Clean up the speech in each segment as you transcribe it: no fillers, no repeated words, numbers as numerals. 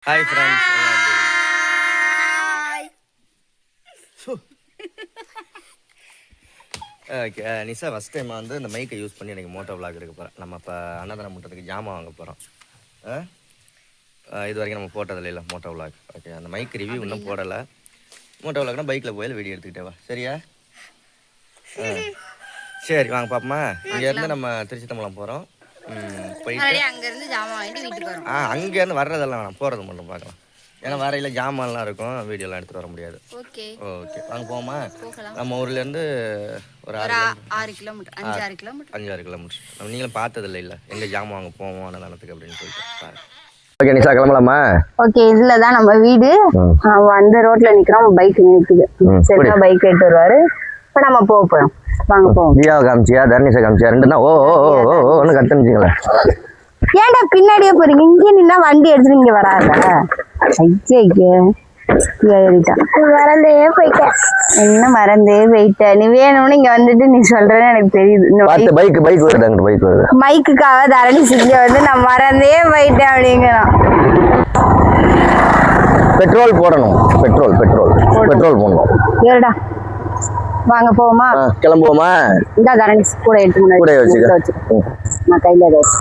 Hi friends. Okay Nisha first time வந்து இந்த மைக்கை யூஸ் பண்ணி எனக்கு மோட்டோ விளாக் எடுக்க போகிறேன். நம்ம இப்போ அன்னதானம் பண்ணுறதுக்கு ஜாமான் வாங்க போகிறோம். இது வரைக்கும் நம்ம போட்டதில்ல இல்லை மோட்டோ விளாக். ஓகே அந்த மைக் ரிவ்யூ இன்னும் போடலை. மோட்டோ விளாக்னா பைக்கில் போய் வீடியோ எடுத்துக்கிட்டே வா, சரியா? சரி வாங்க பாப்போமா. இங்கேருந்து நம்ம திருச்சி தம்பலம் போகிறோம். போயிட்டு அங்கேருந்து வர்றதெல்லாம் வேணாம், போகிறது மட்டும் பார்க்கலாம். ஏன்னா வரையில் ஜாமான்லாம் இருக்கும், வீடியோலாம் எடுத்துகிட்டு வர முடியாது. ஓகே வாங்க போமா. நம்ம ஊர்லேருந்து ஒரு 6 கிலோமீட்டர் 5-6 கிலோமீட்டர். நம்ம நீங்களும் பார்த்ததில்ல இல்லை எங்கே ஜாமான் வாங்க போவோம் அன்னதானத்துக்கு அப்படின்னு சொல்லிட்டு பாருங்க. ஓகே நிஷா கிளம்பலாமா? ஓகே இதுல தான் நம்ம வீடு. அந்த ரோட்ல நிக்கிறோம், பைக் நிக்குது. சரியா பைக் எடுத்து வருவாரு. இப்ப நம்ம போறோம், வாங்க போவோம். தியாவை காமிச்சியா தர்னிஷா காமிச்சியா ரெண்டு தான் ஒன்னு கத்துனுச்சிங்களா? ஏன்டா பின்னாடியே போறீங்க? இங்கே நின்னா வண்டி எடுத்துட்டு இங்க வராதா? மறந்தே போயிட்டேன். என்ன மறந்தே போயிட்ட? நீ வேணும்னு இங்க வந்துட்டு நீ சொல்றேன்னு எனக்கு தெரியுது. பைக் வருது. மைக்குக்காக தரணி இங்க வந்து நான் மறந்தே போயிட்டேன் அப்படிங்கிறான். பெட்ரோல் போடணும். பெட்ரோல் போடணும். ஏடா வாங்க போவோமா? கிளம்புவோமா? இந்த தரணி கூட எடுத்து முன்னாடி நான் கையில வச்சு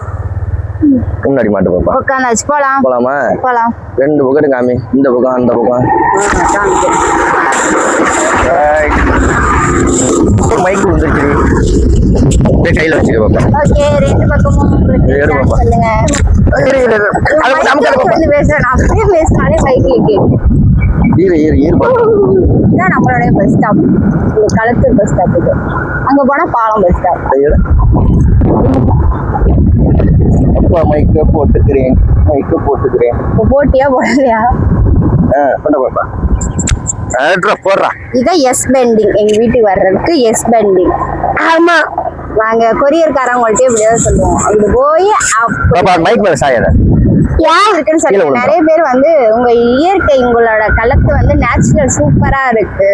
முன்னாடி மாட்டு பாப்பா உட்காந்து போலாமா? ரெண்டு பக்கம் காமி, இந்த பக்கம் அந்த பக்கம். மைக் வந்துருச்சு, கையில வச்சுக்க பாப்பா. ஓகே ரெண்டு பக்கமும் சொல்லுங்க. அப்படியே பேசினாலே பைக்ல கேட்கும். நம்மளுடைய bus stop Kalathur bus stop. இது அங்க போனா பாலம் பஸ் ஸ்டாப். மைக்க போட்டுக்கிறேன். போட்டியா போடலையா? இதான் எஸ் பெண்டிங். எங்க வீட்டுக்கு வர்றதுக்கு எஸ் பெண்டிங். ஆமா நாங்க கொரியர்காரங்கள்ட்டே இப்படியாவது சொல்லுவோம். அப்படி போய் மைக் மேல சாயாத இருக்குன்னு சொல்லி நிறைய பேர் வந்து உங்க இயற்கை உங்களோட களத்து வந்து நேச்சுரல் சூப்பரா இருக்கு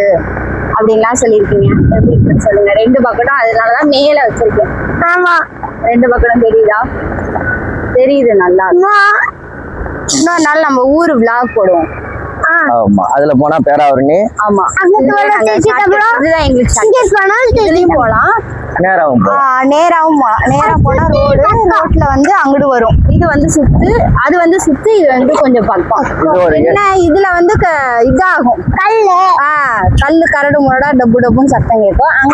அப்படின்லாம் சொல்லியிருக்கீங்க. எப்படி இருக்குன்னு சொல்லுங்க. ரெண்டு பக்கெட்டும் அதனாலதான் மேல வச்சிருக்கேன். ஆமா ரெண்டு பக்கெட்டும் தெரியுது நல்லா. இன்னொரு நாள் நம்ம ஊரு விளாக் போடுவோம். ஆமா அதுல போனா பேராவூரணி. ஆமா இதுதான் எங்களுக்கு போலாம். நேராவும் போலாம். நேரா போனா ரோட்ல வந்து அங்கிட்டு வரும். இது வந்து சுத்து, அது வந்து சுத்து. இது வந்து கொஞ்சம் பக்கம். என்ன இதுல வந்து இதாகும் கல்லு கரடு முரடா டப்பு டப்புன்னு சத்தம் கேட்கும். அங்க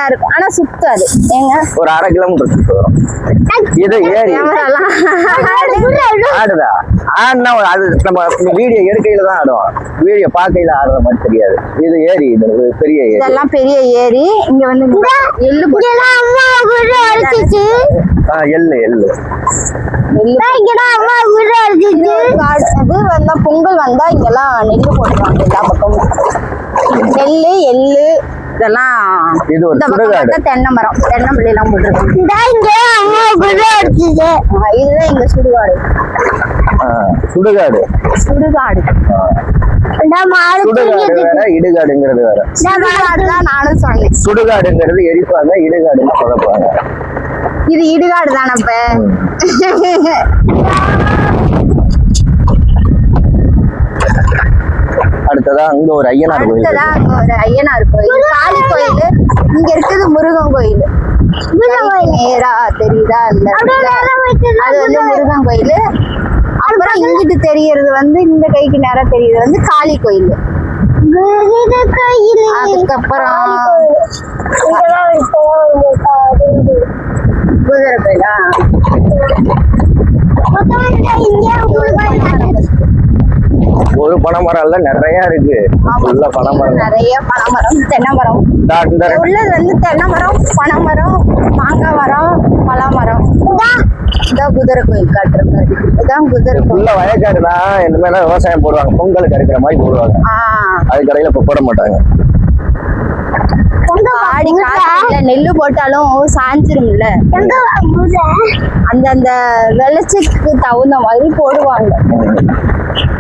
இருக்கும் ஆனா சுத்து. அது ஏங்க ஒரு 1/2 கிலோமீட்டர் சுத்து வரும். இது ஏறி ஆடுதா ஆடுனா அது நம்ம வீடியோ எடுக்கையில தான் ஆடுவோம். வீடியோ பார்க்கையில ஆடுற மாதிரி தெரியாது. இது ஏரி, இது பெரிய ஏரி. இதெல்லாம் பெரிய ஏரி. இங்க வந்து எள்ளு பொங்கல் வந்தா இங்கெல்லாம் நெல்லு போட்டுருவாங்க. எல்லா பக்கமும் நெல்லு எள்ளு இதெல்லாம். தென்னை மரம் தென்னம்பிள்ளை எல்லாம் போட்டுருக்காங்க. இதுதான் எங்க சுடுகாடு. இடுகாடுங்கிறது வேற. நானும் சொன்னேன். சுடுகாடுங்கிறது எரிப்பாங்க, இடுகாடுன்னு சொல்லப்பாங்க. இது இடுகாடு தானே. அடுத்ததா அங்க ஒரு ஐயனார் கோயில், காளி கோயில். இங்க இருக்குது முருகன் கோயில். நேரா தெரியுதா? அது வந்து முருகன் கோயில். அப்புறம் இங்கிட்டு தெரியறது வந்து இந்த கைக்கு நேரா தெரியுது வந்து காளி கோயில். அதுக்கப்புறம் குதிரை கோயிலா? ஒரு பனைமரம் இல்ல, நிறைய இருக்கு. நிறைய பனைமரம், தென்னை மரம். உள்ளது வந்து தென்னை மரம், பனைமரம், மாங்காய் மரம், பலாமரம். இதான் குதிரை கோயில் காட்டுறது. இதான் குதிரை கோயில். வயக்காடுதான் இனிமேல விவசாயம் போடுவாங்க. பொங்கலுக்கு அடிக்கிற மாதிரி போடுவாங்க. அது கடையில இப்ப போட மாட்டாங்க. ஆடி காட்டுல நெல்லு போட்டாலும் சாஞ்சிரும்ல. அந்த விளைச்சலுக்கு தகுந்த மாதிரி போடுவாங்க.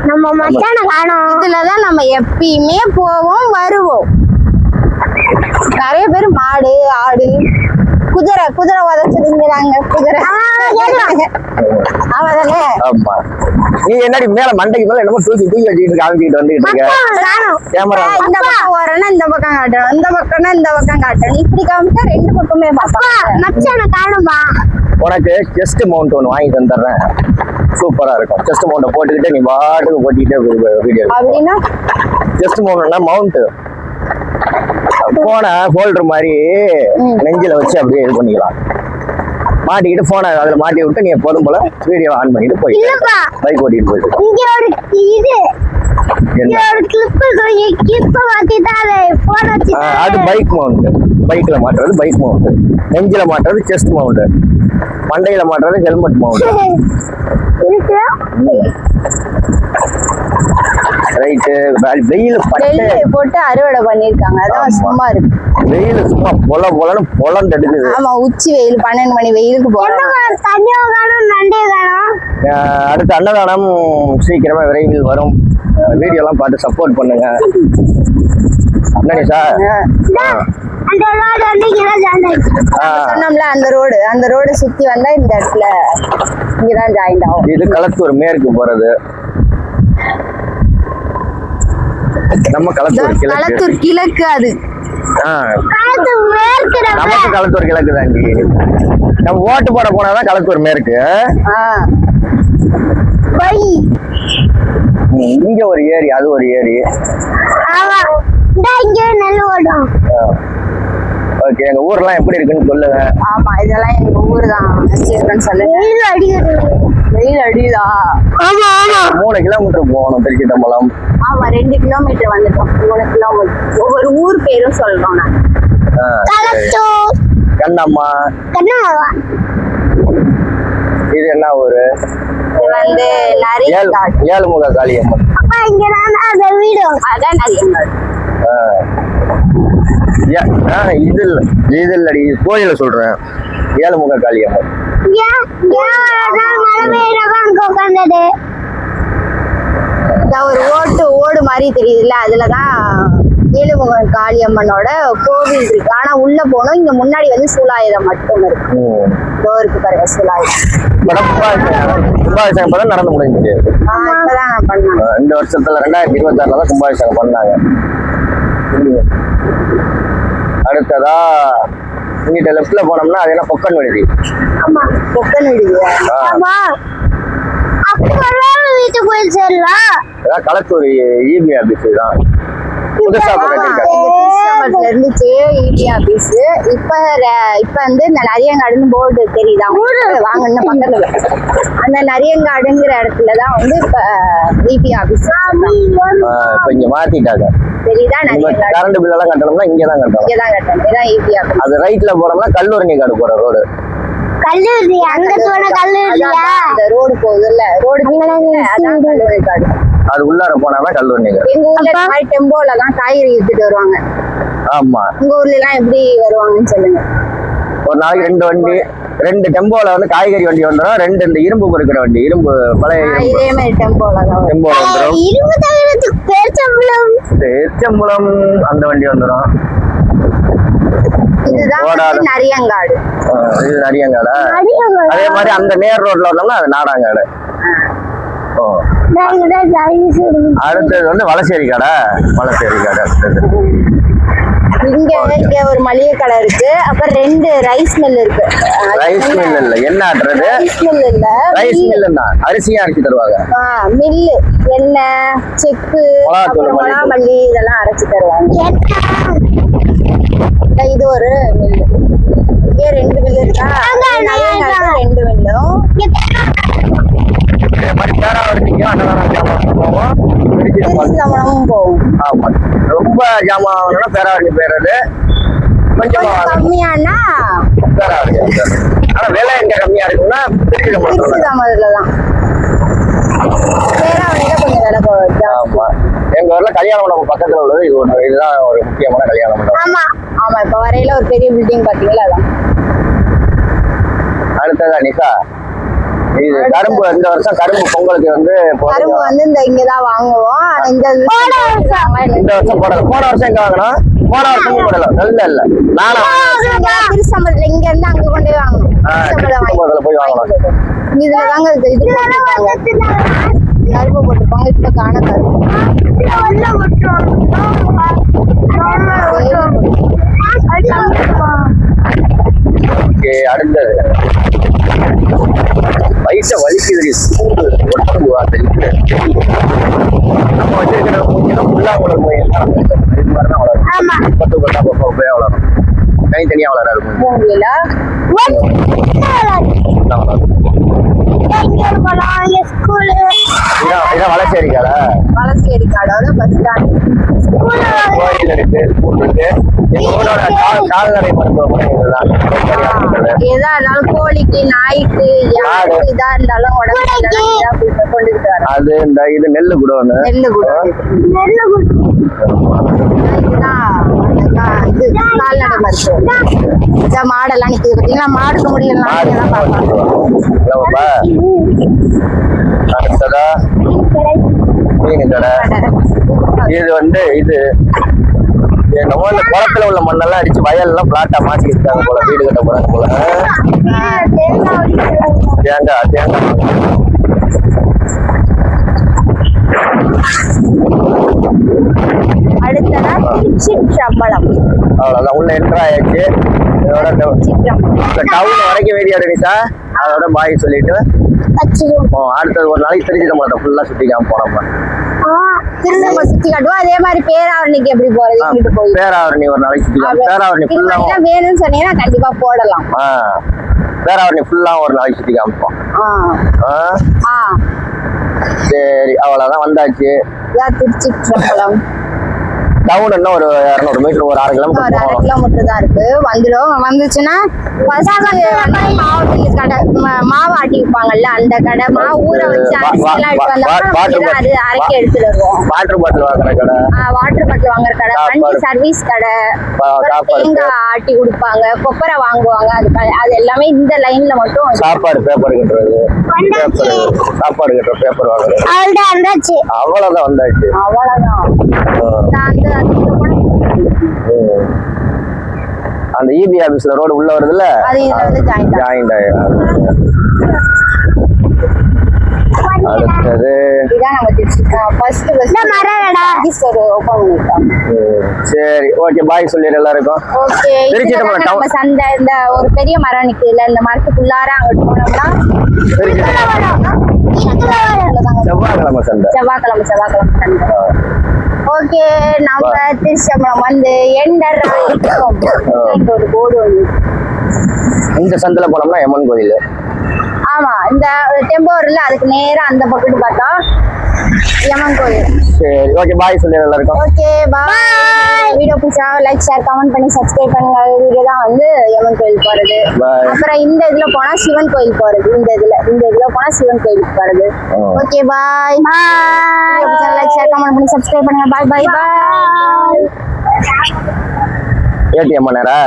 நம்ம மச்சான காணோம். இதுலதான் நம்ம எப்பயுமே போவோம் வருவோம். நிறைய பேர் மாடு ஆடு குதிரை உதச்சிருங்கிறாங்க குதிரை. ஆமாதானே? ஆமா. நீ என்னடி மேல மண்டைக்கு மேல என்னமோ தூக்கி வச்சுக்கிட்டு காமிச்சிட்டு வந்துகிட்டு இருக்க. கேமரா இந்த பக்கம் ஓரனா இந்த பக்கம் காட்டணும், இந்த பக்கம்னா இந்த பக்கம் காட்டணும். இப்படி காமிச்சா ரெண்டு பக்கமே காணுமா? உனக்கு செஸ்ட் மவுண்ட் ஒன்று வாங்கி தந்துடுறேன், சூப்பரா இருக்கும். செஸ்ட் மவுண்ட்டை போட்டுக்கிட்டு நீ பாட்டுக்கு போட்டுக்கிட்டே வீடியோ. அப்படின்னா செஸ்ட் மவுண்ட்னா மவுண்ட் போன ஹோல்டர் மாதிரி நெஞ்சில வச்சு அப்படியே இது பண்ணிக்கலாம். மாட்டிக்கிட்டு போனை அதுல மாட்டி விட்டு நீ எப்போதும் போல வீடியோ ஆன் பண்ணிட்டு போயிட்டு பைக் ஓட்டிட்டு போயிட்டு. அது பைக் மவுண்ட். பைக்ல மாட்டுறது பைக் மவுண்ட், நெஞ்சில மாட்டுறது செஸ்ட் மவுண்ட், மண்டையில மாட்டுறது ஹெல்மெட் மவுண்ட். ரைட்டு. வெயில் போட்டு அறுவடை பண்ணிருக்காங்க, அதான் சும்மா இருக்கு. வெயில் சும்மா பொலன்னு பொலன்னு எடுக்குது. ஆமா, உச்சி வெயில் 12 மணி வெயிலுக்கு போறோம். அடுத்த அன்னதானம் சீக்கிரமா விரைவில் வரும். வீடியோ எல்லாம் பார்த்து சப்போர்ட் பண்ணுங்க. சொன்னோம்ல அந்த ரோடு சுத்தி வந்தா இந்த இடத்துல இங்கதான் ஜாயின் ஆகும். இது களத்தூர் மேற்கு போறது. நம்ம களத்தூர் கிழக்கு. அது நமக்கு களத்தூர் கிழக்கு தாண்டி நம்ம ஓட்டு போட போனாதான் களத்தூர் மேற்கு. இங்க ஒரு ஏரி, அது ஒரு ஏரி. ஓகே, எங்க ஊர்லாம் எப்படி இருக்குன்னு சொல்லுங்க. ஆமா, இதெல்லாம் எங்க ஊர் தான் சொல்லுங்க. வெயில் அடியுதா? 3 கிலோமீட்டர் போகணும் திருச்சி தம்பலம். ஆமா, 2 கிலோமீட்டர் வந்துட்டோம். 3 கிலோமீட்டர். ஒவ்வொரு ஊர் பேரும் சொல்றோம். கண்ணம்மா. இது என்ன ஊரு? இது வந்து ஏழுமுக காளியம்மன். இது இல்லடி, கோயில சொல்றேன். ஏழுமுக காளியம்மன். ஒரு ஓடு மாதிரி தெரியுதுல்ல, அதுலதான் ஏழுமுக காளியம்மனோட கோவில் இருக்கு. ஆனா உள்ள போனோம். இங்க முன்னாடி வந்து சூலாயுதம் மட்டும் இருக்கு. டோருக்கு பாருங்க, சூலாயுதம். கும்பாபிஷேகம் நடந்து முடிஞ்சு இப்பதான் நான் பண்ணேன். இந்த வருஷத்துல 2026 தான் கும்பாபிஷேகம் பண்ணாங்க. அடுத்ததா இங்கிட்ட லெஃப்ட்ல போனோம்னா அது என்ன பொக்கன் விடுதி. ஆமா, பொக்கன் விடுதி. களத்தூர் இபி ஆபீஸ் தான் புதுசா இருந்துச்சு. இபி ஆபீஸ் இப்ப வந்து இந்த நரியங்காடுன்னு போர்டு தெரியுதா வாங்கன்னு பக்கத்துல. அந்த நரியங்காடுங்கிற இடத்துலதான் வந்து இப்ப இபி ஆபீஸ் இப்ப இங்க மாத்திட்டாங்க. தெரியுதா? கரண்ட் பில் எல்லாம் கட்டணும்னா இங்கதான் கட்டணும். இதான் இபி ஆபீஸ். அது ரைட்ல போனோம்னா கல்லூரணி காடு போற ரோடு. கல்லூரி அங்க போன கல்லூரியா? அந்த ரோடு போகுதுல்ல, ரோடு அதான் கல்லூரி காடு. அது உள்ளார போனாதான் கல்லூரி காடு. எங்க ஊர்ல மாதிரி டெம்போல தான் காய்கறி வித்துட்டு வருவாங்க. ஆமா, உங்க ஊர்ல எல்லாம் எப்படி வருவாங்கன்னு சொல்லுங்க. ஒரு நாளைக்கு 2 டெம்போல வந்து காய்கறி வண்டி வந்துடும். 2 இந்த இரும்பு பொறுக்கிற வண்டி, இரும்பு பழைய இதே மாதிரி டெம்போல வந்துடும். இரும்பு தவிரத்துக்கு பேச்சம்பலம் அந்த வண்டி வந்துடும். இதுதான் நரியங்காடு. இது நரியங்காடா? அதே மாதிரி அந்த நேர் ரோட்ல வந்தோம்னா அது நாடாங்காடு. அடுத்தது வந்து வலசேரி கடை. இங்க ஒரு மளிகை கடை இருக்கு. அப்புறம் 2 ரைஸ் மில் இருக்கு. ரைஸ் மில் இல்ல, என்ன ஆட்றது? ரைஸ் மில் தான், அரிசியா அரைச்சு தருவாங்க. மில்லு எண்ணெய், செக்கு, மல்லி இதெல்லாம் அரைச்சு தருவாங்க. இது ஒரு மில்லு. இங்கே 2 மில்லு இருக்கா? 2 மில்லும். போகும். ஆமா, ரொம்ப ஜாமான் வாங்கணும்னா பேராவணி போயிடுறது. கொஞ்சம் கம்மியானா பேராவணி. ஆனா விலை எங்க கம்மியா இருக்குன்னா திருச்சி தாமதுலதான். பேராவணியில கொஞ்சம் விலை போகுது. ஆமா, எங்க ஊர்ல கல்யாண மண்டபம் பக்கத்துல உள்ளது இதுதான் ஒரு முக்கியமான கல்யாண மண்டபம். ஆமா, இப்ப வரையில ஒரு பெரிய பில்டிங் பாத்தீங்களா, அதான். அடுத்ததா நிசா, இது கரும்பு. இந்த வருஷம் கரும்பு பொங்கலுக்கு வந்து கரும்பு வந்து இங்கதான் வாங்குவோம். இந்த வருஷம் போன வருஷம் எங்க வாங்கினோம்? போன வருஷம் போடல இல்ல நானா திருச்சம்பளத்துல இங்க இருந்து அங்க கொண்டே வாங்கணும். திருச்சம்பளத்துல போய் வாங்கலாம். இதுல தாங்க இது போட்டுருப்பாங்க, கரும்பு போட்டுருப்பாங்க. இப்ப காண கரும்பு ஓகே. அடுத்தது வயிற்ற வலிக்குது நம்ம வச்சிருக்கிற மூஞ்சினா ஃபுல்லா வளரும். இது மாதிரிதான் வளரும். பத்து பத்தா போய் வளரும். தனித்தனியா வளராது. வளச்சேரி கடை, வளச்சேரி காடோட பஸ் ஸ்டாண்ட், கோயில் இருக்கு, ஸ்கூல் இருக்கு. கால்நடை மருத்துவமனை எதா இருந்தாலும் கோழிக்கு, நாய்க்கு, யாருக்கு இதா இருந்தாலும் உடம்பு கொண்டுகிட்டு வர. அது இந்த இது நெல்லு கூட ஒண்ணு. நெல்லு கூட இது கால்நடை மருத்துவம். மாடெல்லாம் நிக்குது பாத்தீங்கன்னா, மாடுக்க முடியல. அடுத்ததா மீன் கடை. இது வந்து இது என்னமோ இந்த குளத்துல உள்ள மண்ணெல்லாம் அடிச்சு வயல்லாம் பிளாட்டா மாற்றி இருக்காங்க போல, வீடு கட்ட போறாங்க போல. தேங்காய் அடுத்ததா திருச்சிற்றம்பலம். அவ்வளவுதான், உள்ள என்ட்ரு ஆயாச்சு. இதோட டவுன் வரைக்கும் வீடியோ எடுச்சா அதோட பாய் சொல்லிட்டு அடுத்தது ஒரு நாளைக்கு திருச்சிற்றம்பலத்தை ஃபுல்லா சுத்தி போனோம். திருநெல்வேலி சுத்தி காட்டுவோம். அதே மாதிரி பேராவரணிக்கு எப்படி போறது, இங்கிட்டு போய் பேராவரணி ஒரு நாளைக்கு சுத்தி பேராவரணி ஃபுல்லா வேணும்னு சொன்னீங்கன்னா கண்டிப்பா போடலாம். பேராவரணி ஃபுல்லா ஒரு நாளைக்கு சுத்தி காமிப்போம். சரி, அவ்வளவுதான், வந்தாச்சு. திருச்சிற்றம்பலம் டவுன் என்ன ஒரு 200 மீட்டர், ஒரு 6 கிலோமீட்டர் தான் இருக்கு. வந்துச்சுன்னா மாவு கடை, மாவு ஆட்டி வைப்பாங்கல்ல அந்த கடை, மாவு ஊற வச்சு அரைக்க எடுத்துட்டு வருவோம். வாட்டர் பாட்டில் வாங்குற கடை, வாட்டர் பாட்டில் வாங்குற கடை, வண்டி சர்வீஸ் கடை, தேங்காய் ஆட்டி கொடுப்பாங்க, கொப்பரை வாங்குவாங்க. அது எல்லாமே இந்த லைன்ல மட்டும். சாப்பாடு பேப்பர் கட்டுறது, சாப்பாடு கட்டுற பேப்பர் வாங்குறது, அவ்வளவுதான் வந்தாச்சு. அந்த இபி ஆபீஸ்ல ரோடு உள்ள வருதுல்ல, ஜாயிண்ட் ஆயிடும். அடுத்தது சரி, ஓகே, பாய் சொல்லிடு எல்லாருக்கும். சந்தை இந்த ஒரு பெரிய மரம் நிக்குதுல, இந்த மரத்துக்குள்ளார அங்கிட்டு போனோம்னா செவ்வாய்க்கிழமை சந்தை. சந்தை. ஓகே, நம்ம திருச்சம்பலம் வந்து ஒரு போர்டு வந்து இந்த சந்தில போனோம்னா எம்மன் கோயில். ஆமா, இந்த டெம்போ இல்ல, அதுக்கு நேரா அந்த பக்கத்து பார்த்தா யமன் கோயில். சரி, ஓகே, பாய் சொல்லிடு எல்லாருக்கும். ஓகே, பாய். வீடியோ பிடிச்சா லைக், ஷேர், கமெண்ட் பண்ணி சப்ஸ்கிரைப் பண்ணுங்க. இதுதான் வந்து யமன் கோயில் போறது. அப்புறம் இந்த இதுல போனா சிவன் கோயில் போறது. இந்த இதுல போனா சிவன் கோயிலுக்கு போறது. ஓகே, பாய். வீடியோ பிடிச்சா லைக், ஷேர், கமெண்ட் பண்ணி சப்ஸ்கிரைப் பண்ணுங்க. பாய் பாய் பாய். ஏடிஎம் நேரா